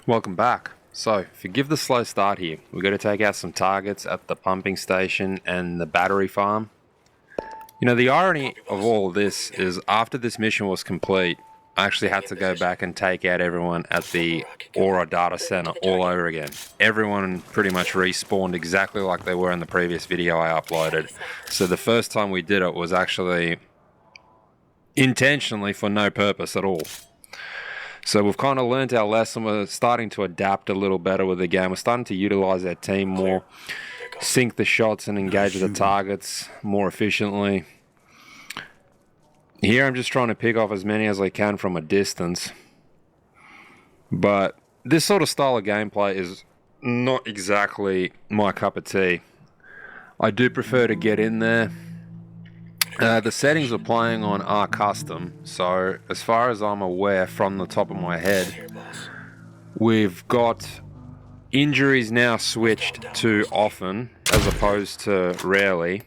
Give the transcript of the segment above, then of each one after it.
Welcome back. So, forgive the slow start here. We've got to take out some targets at the pumping station and the battery farm. You know, the irony of all of this is after this mission was complete, I actually had to go back and take out everyone at the Aura data center all over again. Everyone pretty much respawned exactly like they were in the previous video I uploaded. So the first time we did it was actually intentionally for no purpose at all. So we've kind of learned our lesson. We're starting to adapt a little better with the game. We're starting to utilize our team more, sync the shots and engage the targets more efficiently. Here I'm just trying to pick off as many as I can from a distance. But this sort of style of gameplay is not exactly my cup of tea. I do prefer to get in there. The settings we're playing on are custom, so as far as I'm aware from the top of my head, we've got injuries now switched to often as opposed to rarely.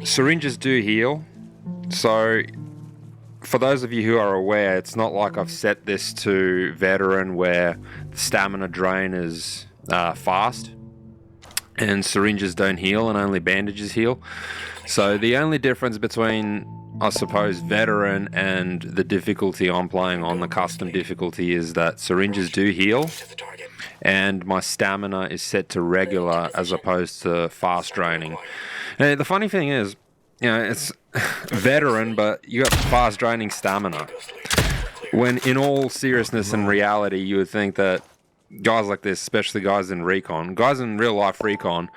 Syringes do heal, so for those of you who are aware, it's not like I've set this to veteran where the stamina drain is fast and syringes don't heal and only bandages heal. So the only difference between, I suppose, veteran and the difficulty I'm playing on, the custom difficulty, is that syringes do heal and my stamina is set to regular as opposed to fast draining. And the funny thing is, you know, it's veteran, but you got fast draining stamina. When in all seriousness and reality, you would think that guys like this, especially guys in Recon, guys in real life Recon,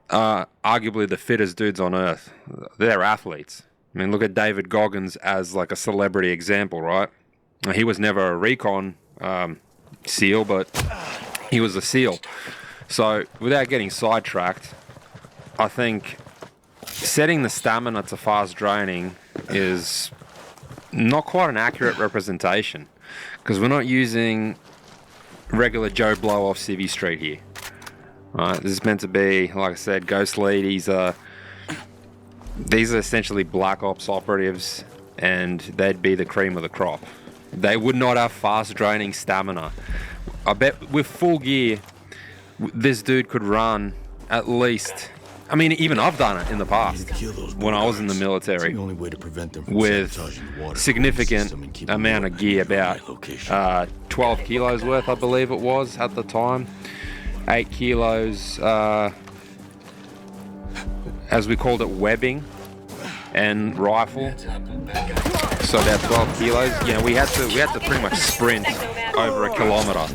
are arguably the fittest dudes on earth. They're athletes. I mean, look at David Goggins as like a celebrity example, right? He was never a Recon SEAL, but he was a SEAL. So without getting sidetracked, I think setting the stamina to fast draining is not quite an accurate representation, because we're not using regular Joe blow off Civvy Street here. This is meant to be, like I said, Ghost Lead. These are essentially Black Ops operatives, and they'd be the cream of the crop. They would not have fast draining stamina. I bet with full gear, this dude could run at least, I mean, even I've done it in the past when I was in the military with significant amount of gear, about 12 kilos worth, I believe it was at the time. 8 kilos, as we called it, webbing and rifle. So about 12 kilos. You know, we had to pretty much sprint over a kilometer.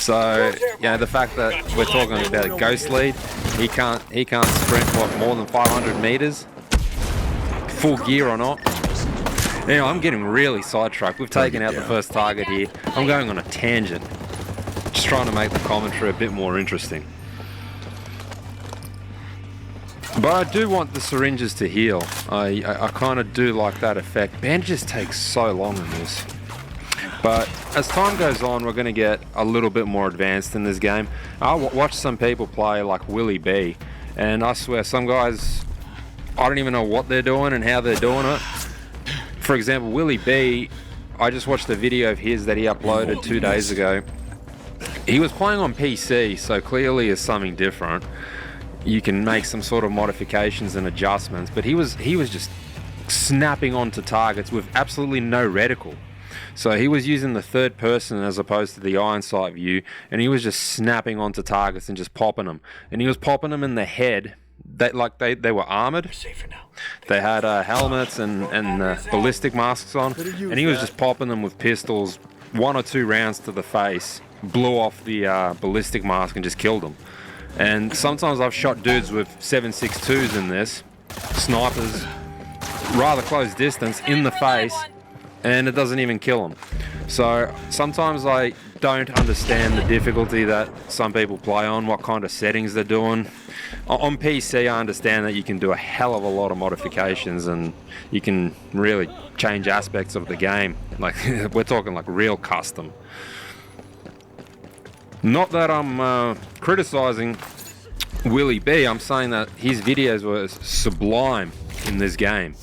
So, you know, the fact that we're talking about a Ghost Lead, he can't sprint more than 500 meters, full gear or not. Anyway, I'm getting really sidetracked. We've taken out the first target here. I'm going on a tangent, just trying to make the commentary a bit more interesting. But I do want the syringes to heal. I kind of do like that effect. Bandages take so long in this. But as time goes on, we're going to get a little bit more advanced in this game. I watch some people play like Willie B, and I swear some guys, I don't even know what they're doing and how they're doing it. For example, Willie B, I just watched a video of his that he uploaded 2 days ago. He was playing on PC, so clearly it's something different. You can make some sort of modifications and adjustments, but he was just snapping onto targets with absolutely no reticle. So he was using the third person as opposed to the iron sight view, and he was just snapping onto targets and just popping them. And he was popping them in the head. They were armored. They had helmets and ballistic masks on, and he was just popping them with pistols, 1 or 2 rounds to the face, blew off the ballistic mask and just killed them. And sometimes I've shot dudes with 7.62s in this, snipers, rather close distance, in the face, and it doesn't even kill them. So sometimes I don't understand the difficulty that some people play on, what kind of settings they're doing. On PC, I understand that you can do a hell of a lot of modifications and you can really change aspects of the game. Like, we're talking like real custom. Not that I'm criticizing Willie B, I'm saying that his videos were sublime in this game.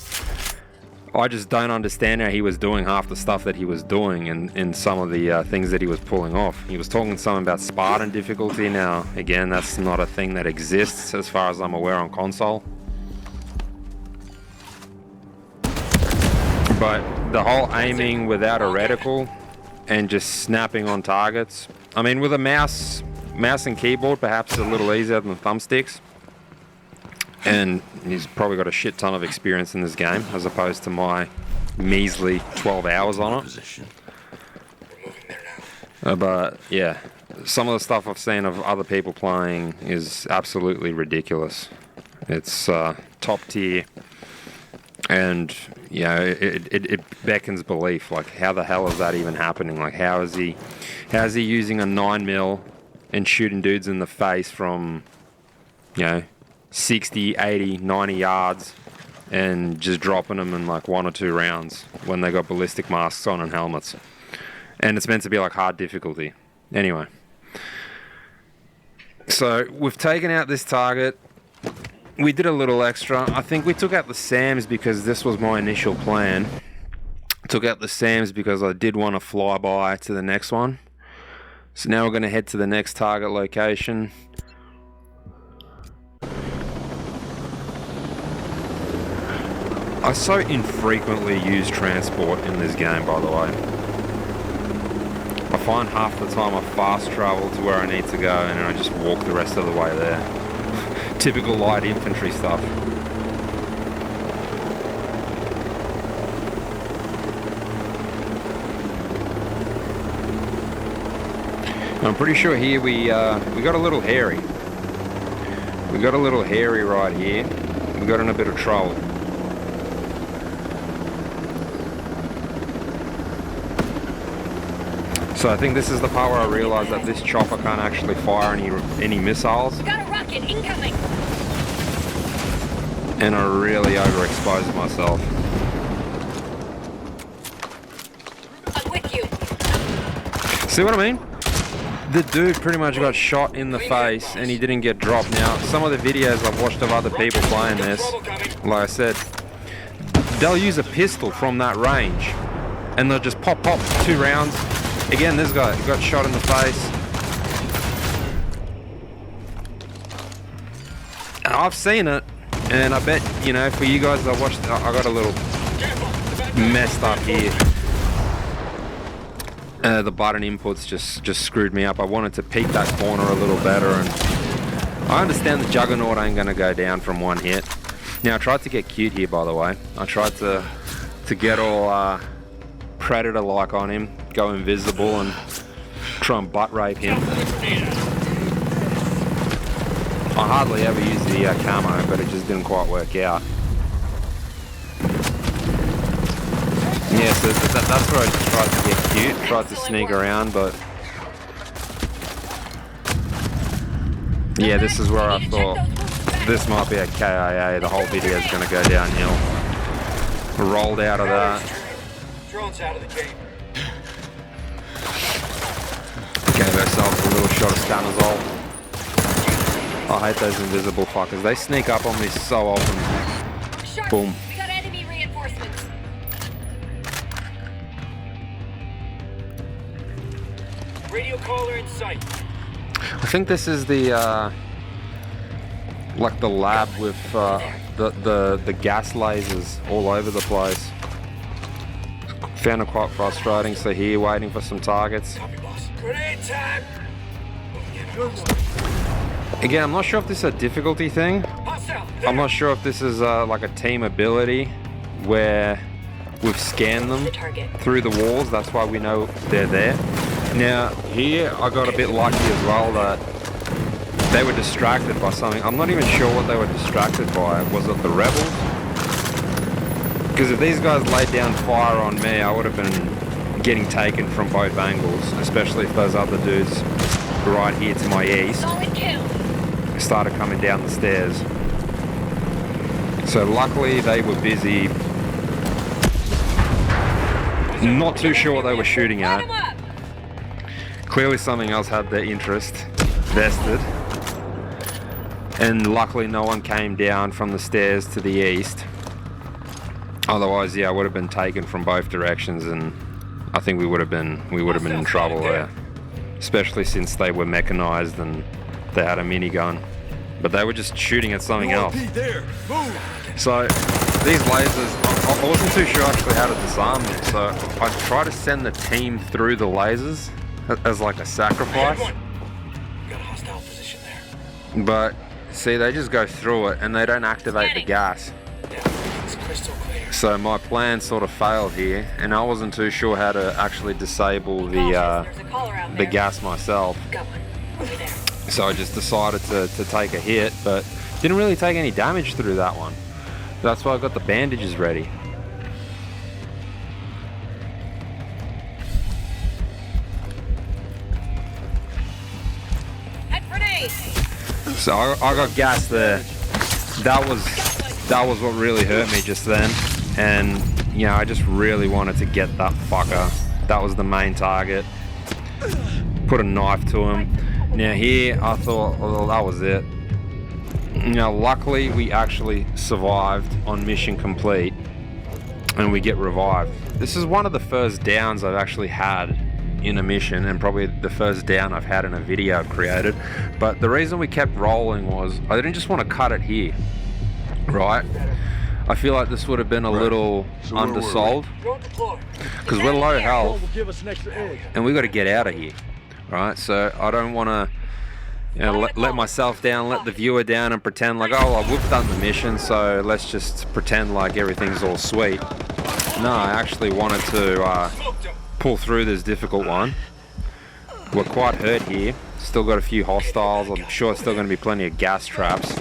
I just don't understand how he was doing half the stuff that he was doing in some of the things that he was pulling off. He was talking something about Spartan difficulty. Now, again, that's not a thing that exists as far as I'm aware on console. But the whole aiming without a reticle and just snapping on targets. I mean, with a mouse and keyboard, perhaps it's a little easier than thumbsticks. And he's probably got a shit ton of experience in this game, as opposed to my measly 12 hours on it. But yeah, some of the stuff I've seen of other people playing is absolutely ridiculous. It's top tier, and it beckons belief. Like, how the hell is that even happening? Like, how is he using a 9mm and shooting dudes in the face from 60, 80, 90 yards and just dropping them in like 1 or 2 rounds when they got ballistic masks on and helmets. And it's meant to be like hard difficulty. Anyway. So we've taken out this target. We did a little extra. I think we took out the SAMs because this was my initial plan. Took out the SAMs because I did want to fly by to the next one. So now we're going to head to the next target location. I so infrequently use transport in this game, by the way. I find half the time I fast travel to where I need to go and then I just walk the rest of the way there. Typical light infantry stuff. I'm pretty sure here we got a little hairy. We got a little hairy right here. We got in a bit of trouble. So I think this is the part where I realised that this chopper can't actually fire any missiles. Got a rocket incoming. And I really overexposed myself. I'm with you. See what I mean? The dude pretty much got shot in the face and he didn't get dropped. Now, some of the videos I've watched of other people playing this, like I said, they'll use a pistol from that range and they'll just pop 2 rounds. Again, this guy got shot in the face. I've seen it, and I bet, for you guys that watched, I got a little messed up here. The button inputs just screwed me up. I wanted to peek that corner a little better, and I understand the Juggernaut ain't gonna go down from one hit. Now, I tried to get cute here, by the way. I tried to get all Predator-like on him, go invisible and try and butt rape him. I hardly ever use the camo, but it just didn't quite work out. Yeah, so that's where I just tried to get cute, tried to sneak around, but yeah, this is where I thought this might be a KIA, the whole video is going to go downhill. Rolled out of that. Drone's out of the game. Gave ourselves a little shot of Stanazol. I hate those invisible fuckers. They sneak up on me so often. Sharp. Boom. We got enemy reinforcements. Radio caller in sight. I think this is the like the lab with the gas lasers all over the place. Found it quite frustrating. So here, waiting for some targets. Copy, boss. Grenade time. Again, I'm not sure if this is a difficulty thing. I'm not sure if this is like a team ability where we've scanned them through the walls. That's why we know they're there. Now here, I got a bit lucky as well that they were distracted by something. I'm not even sure what they were distracted by. Was it the rebels? Because if these guys laid down fire on me, I would have been getting taken from both angles, especially if those other dudes right here to my east started coming down the stairs. So luckily they were busy. Not too sure what they were shooting at. Clearly something else had their interest vested. And luckily no one came down from the stairs to the east. Otherwise, yeah, I would have been taken from both directions, and I think we would have been in trouble there. Especially since they were mechanized and they had a minigun. But they were just shooting at something else. So these lasers, I wasn't too sure actually how to disarm them. So I tried to send the team through the lasers as like a sacrifice. Got a hostile position there. But see, they just go through it and they don't activate the gas. Yeah, it's crystal clear. So my plan sort of failed here, and I wasn't too sure how to actually disable There's a caller out the there. gas myself. Got one. Over there. So I just decided to take a hit, but didn't really take any damage through that one. That's why I got the bandages ready. Head grenade. So I got gas there. That was what really hurt me just then. And you know, I just really wanted to get that fucker. That was the main target. Put a knife to him. Now here, I thought, well, that was it. Now, luckily, we actually survived on mission complete, and we get revived. This is one of the first downs I've actually had in a mission, and probably the first down I've had in a video I've created. But the reason we kept rolling was I didn't just want to cut it here, right? I feel like this would have been a little undersold, because we're low health, and we got to get out of here. Right, so I don't want to, you know, let myself down, let the viewer down, and pretend like, oh, we've done the mission, so let's just pretend like everything's all sweet. No, I actually wanted to pull through this difficult one. We're quite hurt here. Still got a few hostiles. I'm sure still going to be plenty of gas traps.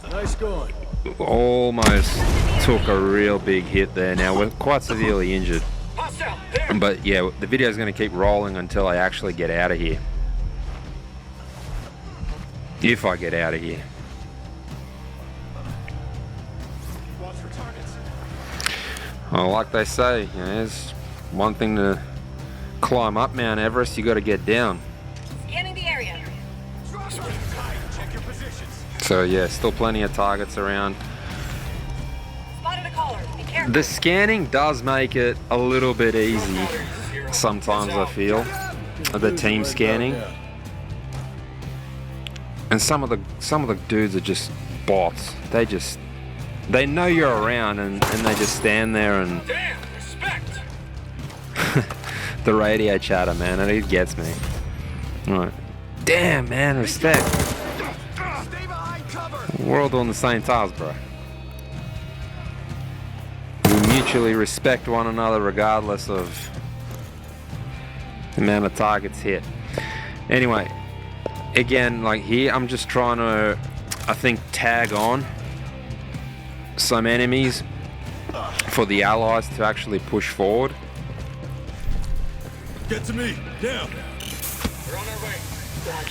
Nice going. Almost took a real big hit there. Now we're quite severely injured. But yeah, the video is going to keep rolling until I actually get out of here. If I get out of here. Well, like they say, you know, there's one thing to climb up Mount Everest, you got to get down. Scanning the area. So yeah, still plenty of targets around. Spotted a caller. Be careful. The scanning does make it a little bit easy sometimes, I feel, the team scanning. And some of the dudes are just bots. They know you're around, and they just stand there and Damn, respect. the radio chatter, man, it gets me. Right. Damn, man, respect. We're all doing the same task, bro. We mutually respect one another regardless of the amount of targets hit. Anyway, again, like here, I'm just trying to, I think, tag on some enemies for the allies to actually push forward. Get to me. Down. We're on our way.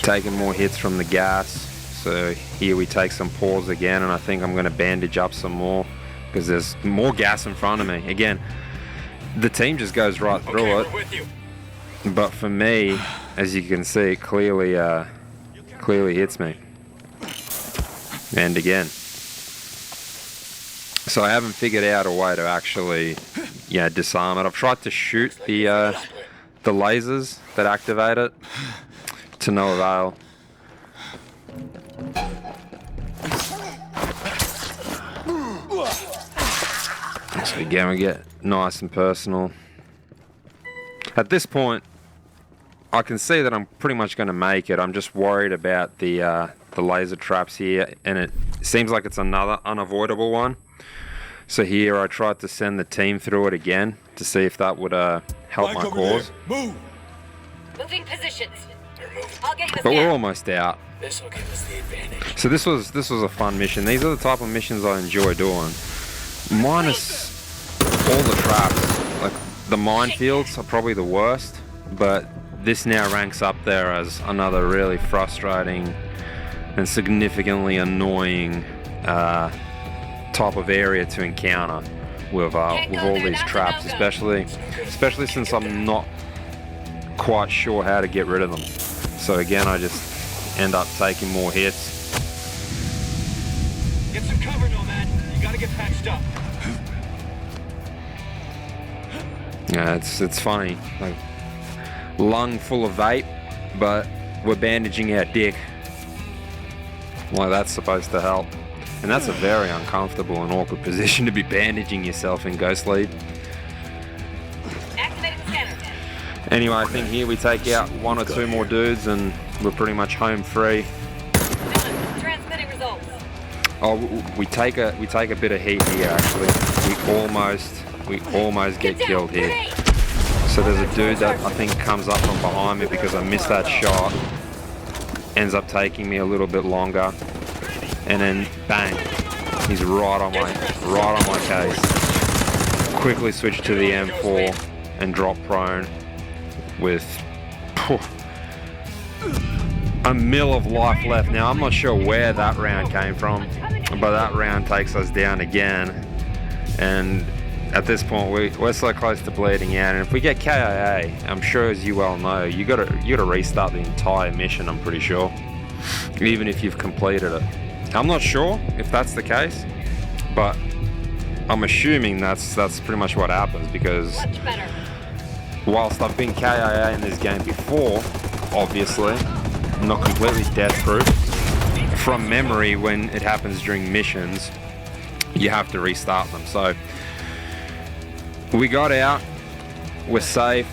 Taking more hits from the gas. So here we take some pause again, and I think I'm going to bandage up some more because there's more gas in front of me. Again, the team just goes right through Okay, it. we're with you. But for me, as you can see, it clearly hits me. And again. So I haven't figured out a way to actually, disarm it. I've tried to shoot the lasers that activate it to no avail. So again, we get nice and personal. At this point, I can see that I'm pretty much going to make it. I'm just worried about the laser traps here, and it seems like it's another unavoidable one. So here I tried to send the team through it again to see if that would help my cause. Move. Moving positions. They're moving. I'll get you the But we're scan. almost out. This will give us the advantage. So this was a fun mission. These are the type of missions I enjoy doing. Minus all the traps. Like the minefields are probably the worst, but this now ranks up there as another really frustrating and significantly annoying type of area to encounter with all these traps, especially since I'm not quite sure how to get rid of them. So again, I just end up taking more hits. Get some cover, Nomad. You gotta Gotta get patched up. Yeah, it's funny. Like, lung full of vape, but we're bandaging our dick. Well, that's supposed to help. And that's a very uncomfortable and awkward position to be bandaging yourself in Ghost Lead. Activating the scanner. Anyway, I think here we take out 1 or 2 more dudes and we're pretty much home free. Villain, transmitting results. Oh, we take a bit of heat here actually. We almost get killed here. So there's a dude that I think comes up from behind me because I missed that shot. Ends up taking me a little bit longer. And then bang, he's right on my case. Quickly switch to the M4 and drop prone with a mil of life left. Now I'm not sure where that round came from, but that round takes us down again. And at this point we're so close to bleeding out, and if we get KIA, I'm sure, as you well know, you gotta restart the entire mission, I'm pretty sure, even if you've completed it. I'm not sure if that's the case, but I'm assuming that's pretty much what happens, because Much better. whilst I've been KIA in this game before, obviously, I'm not completely death-proof. From memory, when it happens during missions, you have to restart them. So we got out, we're safe,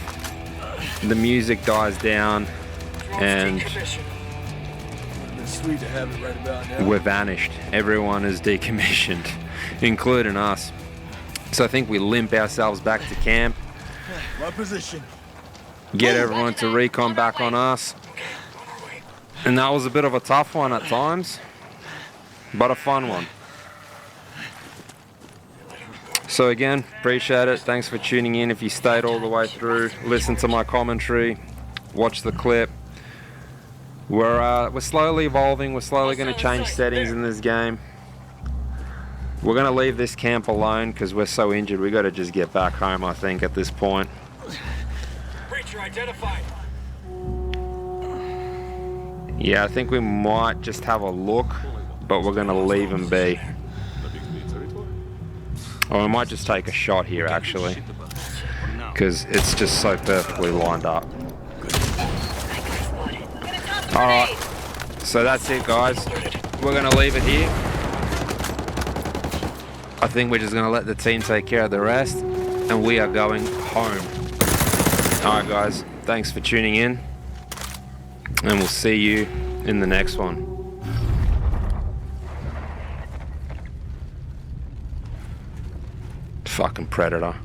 the music dies down, and It's sweet to have it right about now. we're vanished. Everyone is decommissioned, including us. So I think we limp ourselves back to camp, My position. get everyone to recon back on us. And that was a bit of a tough one at times, but a fun one. So again, appreciate it. Thanks for tuning in. If you stayed all the way through, listen to my commentary, watch the clip. We're slowly evolving. We're slowly going to change settings in this game. We're going to leave this camp alone because we're so injured. We got to just get back home, I think, at this point. Creature identified. Yeah, I think we might just have a look, but we're going to leave him be. Or we might just take a shot here, actually, because it's just so perfectly lined up. Alright, so that's it, guys. We're going to leave it here. I think we're just going to let the team take care of the rest, and we are going home. Alright, guys, thanks for tuning in, and we'll see you in the next one. Fucking Predator.